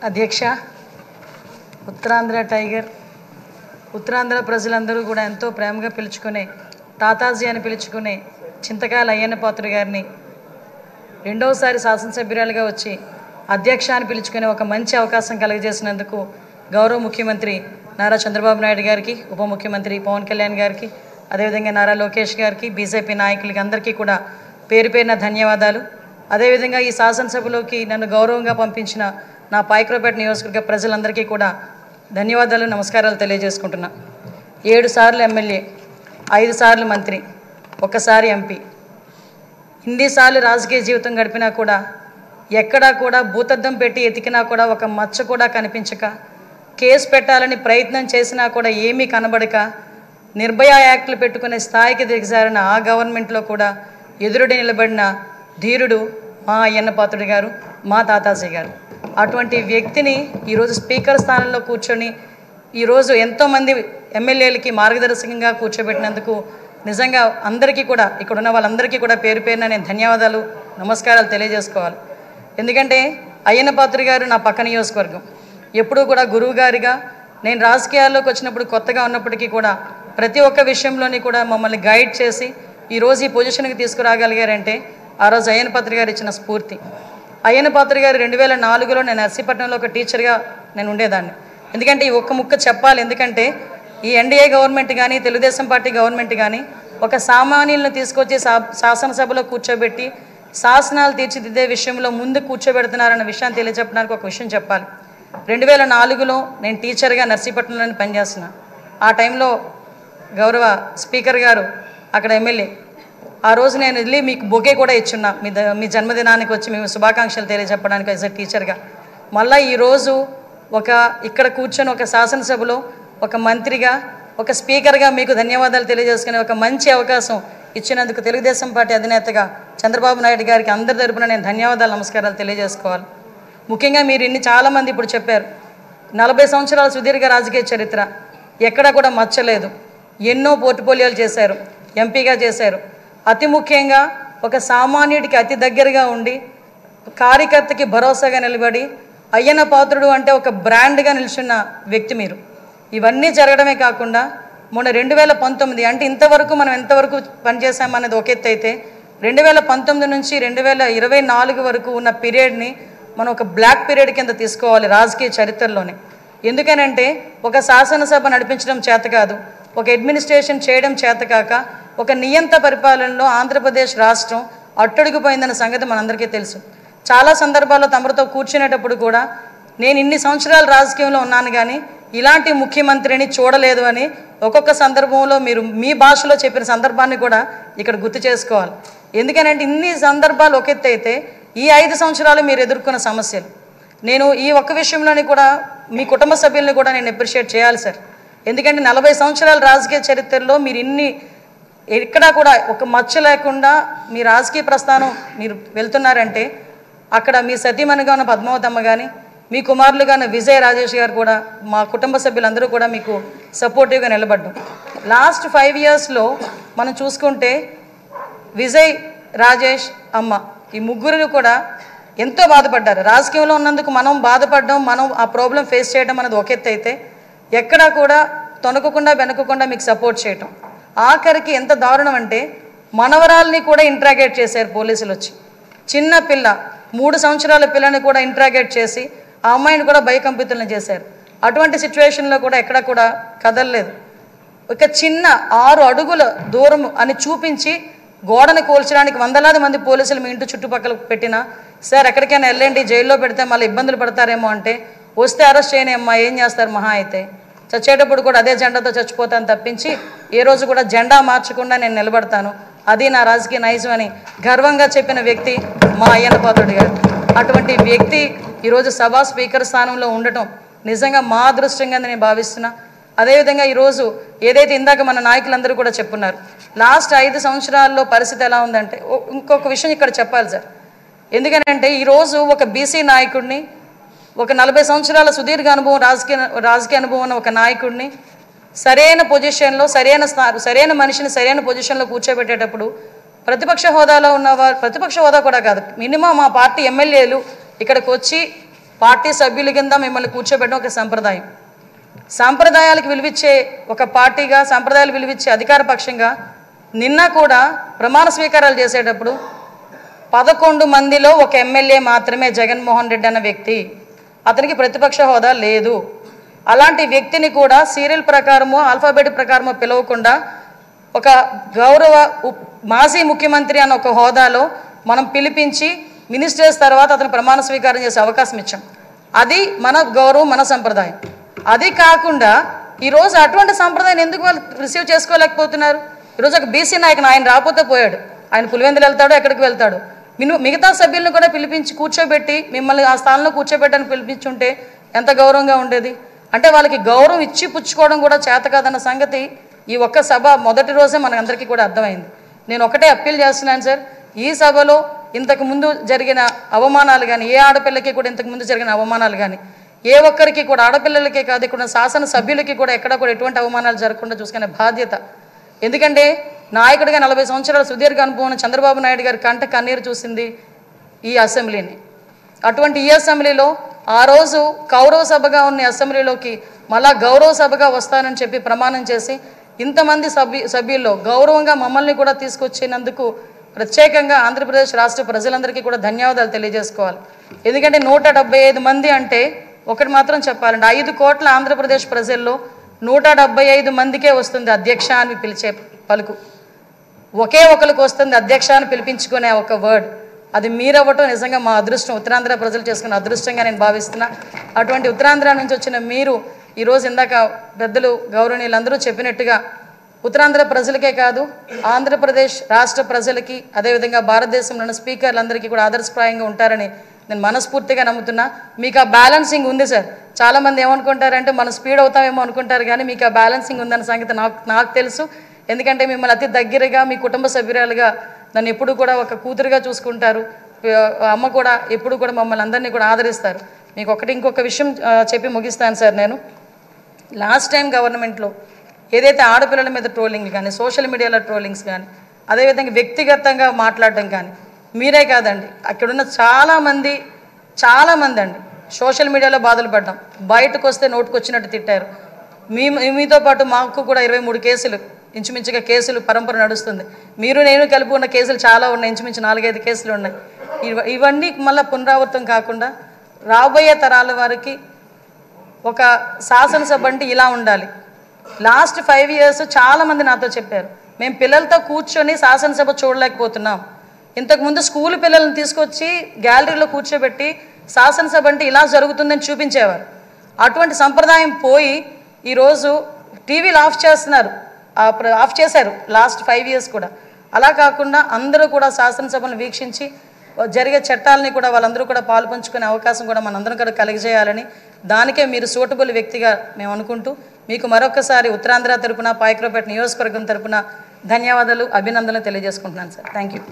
అధ్యక్ష, ఉత్తరాంధ్ర టైగర్, ఉత్తరాంధ్ర ప్రజలందరూ కూడా ఎంతో ప్రేమగా పిలుచుకునే తాతాజీ అని పిలుచుకునే చింతకాయల అయ్యన్న పాత్రుడు గారిని రెండవసారి శాసనసభ్యురాలుగా వచ్చి అధ్యక్ష అని పిలుచుకునే ఒక మంచి అవకాశం కలుగజేసినందుకు గౌరవ ముఖ్యమంత్రి నారా చంద్రబాబు నాయుడు గారికి, ఉప ముఖ్యమంత్రి పవన్ కళ్యాణ్ గారికి, అదేవిధంగా నారా లోకేష్ గారికి, బీజేపీ నాయకులకి అందరికీ కూడా పేరు పేరున ధన్యవాదాలు. అదేవిధంగా ఈ శాసనసభలోకి నన్ను గౌరవంగా పంపించిన నా పాయకరావుపేట నియోజకవర్గ ప్రజలందరికీ కూడా ధన్యవాదాలు, నమస్కారాలు తెలియజేసుకుంటున్నా. 7 సార్లు ఎమ్మెల్యే, 5 సార్లు మంత్రి, 1 సారి ఎంపీ, ఇన్నిసార్లు రాజకీయ జీవితం గడిపినా కూడా ఎక్కడా కూడా భూతద్దం పెట్టి ఎతికినా కూడా ఒక మచ్చ కూడా కనిపించక, కేసు పెట్టాలని ప్రయత్నం చేసినా కూడా ఏమీ కనబడక, నిర్భయ యాక్టులు పెట్టుకునే స్థాయికి దిగజారిన ఆ గవర్నమెంట్లో కూడా ఎదురుడి నిలబడిన ధీరుడు మా అయ్యన్న పాత్రుడు గారు, మా తాతాజీ గారు. అటువంటి వ్యక్తిని ఈరోజు స్పీకర్ స్థానంలో కూర్చొని ఈరోజు ఎంతోమంది ఎమ్మెల్యేలకి మార్గదర్శకంగా కూర్చోబెట్టినందుకు నిజంగా అందరికీ కూడా, ఇక్కడ ఉన్న వాళ్ళందరికీ కూడా పేరు పేరున నేను ధన్యవాదాలు, నమస్కారాలు తెలియజేసుకోవాలి. ఎందుకంటే అయ్యన్న పాత్రుడు గారు నా పక్క నియోజకవర్గం. ఎప్పుడూ కూడా గురువు గారిగా నేను రాజకీయాల్లోకి వచ్చినప్పుడు కొత్తగా ఉన్నప్పటికీ కూడా ప్రతి ఒక్క విషయంలోని కూడా మమ్మల్ని గైడ్ చేసి ఈరోజు ఈ పొజిషన్కి తీసుకురాగలిగారంటే ఆ రోజు అయ్యన్న పాత్రుడు గారు ఇచ్చిన స్ఫూర్తి. అయ్యన్న పాత్రుడు గారు 2004లో నేను నర్సీపట్నంలో ఒక టీచర్గా నేను ఉండేదాన్ని. ఎందుకంటే ఈ ఒక్క ముక్క చెప్పాలి, ఎందుకంటే ఈ ఎన్డీఏ గవర్నమెంట్ కానీ తెలుగుదేశం పార్టీ గవర్నమెంట్ కానీ ఒక సామాన్యులను తీసుకొచ్చి శాసనసభలో కూర్చోబెట్టి శాసనాలు తీర్చిదిద్దే విషయంలో ముందు కూర్చోబెడుతున్నారన్న విషయాన్ని తెలియజెప్పడానికి ఒక విషయం చెప్పాలి. 2004లో నేను టీచర్గా నర్సీపట్నంలో పనిచేస్తున్నా. ఆ టైంలో గౌరవ స్పీకర్ గారు అక్కడ ఎమ్మెల్యే. ఆ రోజు నేను వెళ్ళి మీకు బొకే కూడా ఇచ్చున్నా, మీ జన్మదినానికి వచ్చి మేము శుభాకాంక్షలు తెలియజెప్పడానికి యాజ్ ఎ టీచర్గా. మళ్ళీ ఈరోజు ఇక్కడ కూర్చొని ఒక శాసనసభలో ఒక మంత్రిగా, ఒక స్పీకర్గా మీకు ధన్యవాదాలు తెలియజేసుకునే ఒక మంచి అవకాశం ఇచ్చినందుకు తెలుగుదేశం పార్టీ అధినేతగా చంద్రబాబు నాయుడు గారికి అందరి తరపున నేను ధన్యవాదాలు, నమస్కారాలు తెలియజేసుకోవాలి. ముఖ్యంగా మీరు చాలామంది ఇప్పుడు చెప్పారు, 40 సంవత్సరాల సుదీర్ఘ రాజకీయ చరిత్ర, ఎక్కడా కూడా మచ్చలేదు. ఎన్నో పోర్ట్ఫోలియోలు చేశారు, ఎంపీగా చేశారు. అతి ముఖ్యంగా ఒక సామాన్యుడికి అతి దగ్గరగా ఉండి కార్యకర్తకి భరోసాగా నిలబడి అయ్యన్న పాత్రుడు అంటే ఒక బ్రాండ్గా నిల్చున్న వ్యక్తి మీరు. ఇవన్నీ జరగడమే కాకుండా మొన్న 2019 అంటే ఇంతవరకు మనం ఎంతవరకు పనిచేసామనేది ఒక ఎత్తు అయితే 2019 నుంచి 2024 వరకు ఉన్న పీరియడ్ని మనం ఒక బ్లాక్ పీరియడ్ కింద తీసుకోవాలి రాజకీయ చరిత్రలోనే. ఎందుకనంటే ఒక శాసనసభ నడిపించడం చేత కాదు, ఒక అడ్మినిస్ట్రేషన్ చేయడం చేత కాక ఒక నియంత పరిపాలనలో ఆంధ్రప్రదేశ్ రాష్ట్రం అట్టడుగుపోయిందన్న సంగతి మనందరికీ తెలుసు. చాలా సందర్భాల్లో తమరితో కూర్చునేటప్పుడు కూడా నేను ఇన్ని సంవత్సరాలు రాజకీయంలో ఉన్నాను కానీ ఇలాంటి ముఖ్యమంత్రిని చూడలేదు అని ఒక్కొక్క సందర్భంలో మీరు మీ భాషలో చెప్పిన సందర్భాన్ని కూడా ఇక్కడ గుర్తు చేసుకోవాలి. ఎందుకనంటే ఇన్ని సందర్భాలు ఒక ఎత్తు అయితే ఈ 5 సంవత్సరాలు మీరు ఎదుర్కొన్న సమస్యలు, నేను ఈ ఒక్క విషయంలోని కూడా మీ కుటుంబ సభ్యుల్ని కూడా నేను అప్రిషియేట్ చేయాలి సార్. ఎందుకంటే 40 సంవత్సరాల రాజకీయ చరిత్రలో మీరు ఎక్కడా కూడా ఒక మచ్చ లేకుండా మీ రాజకీయ ప్రస్థానం మీరు వెళ్తున్నారంటే అక్కడ మీ సతీమణిగా ఉన్న పద్మావతమ్మ కానీ, మీ కుమారులుగా ఉన్న విజయ్ రాజేష్ గారు కూడా, మా కుటుంబ సభ్యులందరూ కూడా మీకు సపోర్టివ్గా నిలబడ్డాం. లాస్ట్ 5 ఇయర్స్లో మనం చూసుకుంటే విజయ్, రాజేష్, అమ్మ ఈ ముగ్గురు కూడా ఎంతో బాధపడ్డారు. రాజకీయంలో ఉన్నందుకు మనం బాధపడడం, మనం ఆ ప్రాబ్లం ఫేస్ చేయడం అనేది ఒక ఎత్తు అయితే ఎక్కడా కూడా తొనకకుండా వెనకకుండా మీకు సపోర్ట్ చేయటం. ఆఖరికి ఎంత దారుణం అంటే మనవరాల్ని కూడా ఇంట్రాగేట్ చేశారు పోలీసులు వచ్చి. చిన్న పిల్ల 3 సంవత్సరాల పిల్లని కూడా ఇంట్రాగేట్ చేసి ఆ అమ్మాయిని కూడా భయకంపితులను చేశారు. అటువంటి సిచ్యువేషన్లో కూడా ఎక్కడ కూడా కదలలేదు. ఒక చిన్న 6 అడుగుల దూరం అని చూపించి గోడను కూల్చడానికి వందలాది మంది పోలీసులు మీ ఇంటి చుట్టుపక్కల పెట్టినా సార్ ఎక్కడికైనా వెళ్ళండి, జైల్లో పెడితే మళ్ళీ ఇబ్బందులు పడతారేమో అంటే వస్తే అరెస్ట్ చేయని అమ్మా ఏం చేస్తారు, మహా అయితే చచ్చేటప్పుడు కూడా అదే జెండాతో చచ్చిపోతాను తప్పించి ఏ రోజు కూడా జెండా మార్చకుండా నేను నిలబడతాను, అది నా రాజకీయ నైజం అని గర్వంగా చెప్పిన వ్యక్తి మా అయ్యన్న పాత్రుడు గారు. అటువంటి వ్యక్తి ఈరోజు సభా స్పీకర్ స్థానంలో ఉండటం నిజంగా మా అదృష్టంగా నేను భావిస్తున్నా. అదేవిధంగా ఈరోజు ఏదైతే ఇందాక మన నాయకులందరూ కూడా చెప్పున్నారు, లాస్ట్ 5 సంవత్సరాల్లో పరిస్థితి ఎలా ఉందంటే ఇంకొక విషయం ఇక్కడ చెప్పాలి సార్. ఎందుకనంటే ఈరోజు ఒక బీసీ నాయకుడిని, ఒక 40 సంవత్సరాల సుదీర్ఘ అనుభవం రాజకీయ అనుభవం ఉన్న ఒక నాయకుడిని సరైన పొజిషన్లో సరైన మనిషిని సరైన పొజిషన్లో కూర్చోబెట్టేటప్పుడు ప్రతిపక్ష హోదాలో ఉన్నవారు, ప్రతిపక్ష హోదా కూడా కాదు, మినిమం మా పార్టీ ఎమ్మెల్యేలు ఇక్కడికి వచ్చి పార్టీ సభ్యుల కింద మిమ్మల్ని కూర్చోబెట్టడం ఒక సంప్రదాయం. సాంప్రదాయాలకు విలువిచ్చే ఒక పార్టీగా, సాంప్రదాయాలు విలువిచ్చే అధికార పక్షంగా నిన్న కూడా ప్రమాణ స్వీకారాలు చేసేటప్పుడు 11 మందిలో ఒక ఎమ్మెల్యే మాత్రమే జగన్మోహన్ రెడ్డి అన్న వ్యక్తి, అతనికి ప్రతిపక్ష హోదా లేదు. అలాంటి వ్యక్తిని కూడా సీరియల్ ప్రకారమో ఆల్ఫాబెట్ ప్రకారమో పిలవకుండా ఒక గౌరవ మాజీ ముఖ్యమంత్రి అన్న ఒక హోదాలో మనం పిలిపించి మినిస్టర్స్ తర్వాత అతను ప్రమాణ స్వీకారం చేసే అవకాశం ఇచ్చాం. అది మన గౌరవం, మన సంప్రదాయం. అది కాకుండా ఈరోజు అటువంటి సంప్రదాయాన్ని ఎందుకు వాళ్ళు రిసీవ్ చేసుకోలేకపోతున్నారు? ఈరోజు ఒక బీసీ నాయకుని, ఆయన రాకపోతే పోయాడు, ఆయన పులివెందులు వెళ్తాడు, ఎక్కడికి వెళ్తాడు. మిగతా సభ్యులను కూడా పిలిపించి కూర్చోబెట్టి మిమ్మల్ని ఆ స్థానంలో కూర్చోబెట్టని పిలిపించుంటే ఎంత గౌరవంగా ఉండేది. అంటే వాళ్ళకి గౌరవం ఇచ్చి పుచ్చుకోవడం కూడా చేత కాదన్న సంగతి ఈ ఒక్క సభ మొదటి రోజే మనందరికీ కూడా అర్థమైంది. నేను ఒకటే అప్పీల్ చేస్తున్నాను సార్, ఈ సభలో ఇంతకుముందు జరిగిన అవమానాలు కానీ, ఏ ఆడపిల్లకి కూడా ఇంతకుముందు జరిగిన అవమానాలు కానీ, ఏ ఒక్కరికి కూడా, ఆడపిల్లలకే కాదు ఇక్కడ శాసన సభ్యులకి కూడా ఎక్కడ కూడా ఎటువంటి అవమానాలు జరగకుండా చూసుకునే బాధ్యత. ఎందుకంటే నాయకుడిగా 40 సంవత్సరాల సుదీర్ఘ అనుభవం చంద్రబాబు నాయుడు గారి కంట కన్నీరు చూసింది ఈ అసెంబ్లీని. అటువంటి ఈ అసెంబ్లీలో ఆ రోజు కౌరవ సభగా ఉన్న అసెంబ్లీలోకి మళ్ళా గౌరవ సభగా వస్తానని చెప్పి ప్రమాణం చేసి ఇంతమంది సభ్యుల్లో గౌరవంగా మమ్మల్ని కూడా తీసుకొచ్చినందుకు ప్రత్యేకంగా ఆంధ్రప్రదేశ్ రాష్ట్ర ప్రజలందరికీ కూడా ధన్యవాదాలు తెలియజేసుకోవాలి. ఎందుకంటే 175 మంది అంటే ఒకటి మాత్రం చెప్పాలంటే 5 కోట్ల ఆంధ్రప్రదేశ్ ప్రజల్లో 175 మందికే వస్తుంది అధ్యక్ష అని పిలిచే పలుకు. ఒకే ఒకరికి వస్తుంది అధ్యక్ష అని పిలిపించుకునే ఒక వర్డ్. అది మీరవ్వటం నిజంగా మా అదృష్టం, ఉత్తరాంధ్ర ప్రజలు చేసుకున్న అదృష్టంగా నేను భావిస్తున్నా. అటువంటి ఉత్తరాంధ్ర నుంచి వచ్చిన మీరు ఈరోజు ఇందాక పెద్దలు గౌరవనీయులందరూ చెప్పినట్టుగా ఉత్తరాంధ్ర ప్రజలకే కాదు ఆంధ్రప్రదేశ్ రాష్ట్ర ప్రజలకి, అదేవిధంగా భారతదేశంలోని స్పీకర్లందరికీ కూడా ఆదర్శప్రాయంగా ఉంటారని నేను మనస్ఫూర్తిగా నమ్ముతున్నా. మీకు ఆ బ్యాలెన్సింగ్ ఉంది సార్. చాలామంది ఏమనుకుంటారంటే మనం స్పీడ్ అవుతామేమో అనుకుంటారు, కానీ మీకు ఆ బ్యాలెన్సింగ్ ఉందన్న సంగతి నాకు తెలుసు. ఎందుకంటే మిమ్మల్ని అతి దగ్గరగా మీ కుటుంబ సభ్యురాలుగా నన్ను ఎప్పుడు కూడా ఒక కూతురుగా చూసుకుంటారు. అమ్మ కూడా ఎప్పుడు కూడా మమ్మల్ని అందరినీ కూడా ఆదరిస్తారు. మీకు ఇంకొక విషయం చెప్పి ముగిస్తాను సార్. నేను లాస్ట్ టైం గవర్నమెంట్లో ఏదైతే ఆడపిల్లల మీద ట్రోలింగ్లు కానీ, సోషల్ మీడియాలో ట్రోలింగ్స్ కానీ, అదేవిధంగా వ్యక్తిగతంగా మాట్లాడడం కానీ, మీరే కాదండి అక్కడున్న చాలామంది అండి సోషల్ మీడియాలో బాధలు పడ్డాం. బయటకు వస్తే నోటుకు వచ్చినట్టు తిట్టారు. మీతో పాటు మాకు కూడా 23 కేసులు ఇంచుమించుగా కేసులు పరంపర నడుస్తుంది. మీరు నేను కలిపి ఉన్న కేసులు చాలా ఉన్నాయి, ఇంచుమించు 4-5 కేసులు ఉన్నాయి. ఇవన్నీ మళ్ళీ పునరావృతం కాకుండా రాబోయే తరాల వారికి ఒక శాసనసభ అంటే ఇలా ఉండాలి. లాస్ట్ 5 years చాలామంది నాతో చెప్పారు, మేము పిల్లలతో కూర్చొని శాసనసభ చూడలేకపోతున్నాం. ఇంతకుముందు స్కూల్ పిల్లల్ని తీసుకొచ్చి గ్యాలరీలో కూర్చోబెట్టి శాసనసభ అంటే ఇలా జరుగుతుందని చూపించేవారు. అటువంటి సంప్రదాయం పోయి ఈరోజు టీవీలు ఆఫ్ చేశారు లాస్ట్ 5 years కూడా. అలా కాకుండా అందరూ కూడా శాసనసభను వీక్షించి జరిగే చట్టాలని కూడా వాళ్ళందరూ కూడా పాలు పంచుకునే అవకాశం కూడా మనందరం కూడా కలిగజేయాలని, దానికే మీరు సూటబుల్ వ్యక్తిగా మేము అనుకుంటూ మీకు మరొకసారి ఉత్తరాంధ్ర తరపున, పాయకరావుపేట నియోజకవర్గం తరపున ధన్యవాదాలు, అభినందనలు తెలియజేసుకుంటున్నాను సార్. Thank you.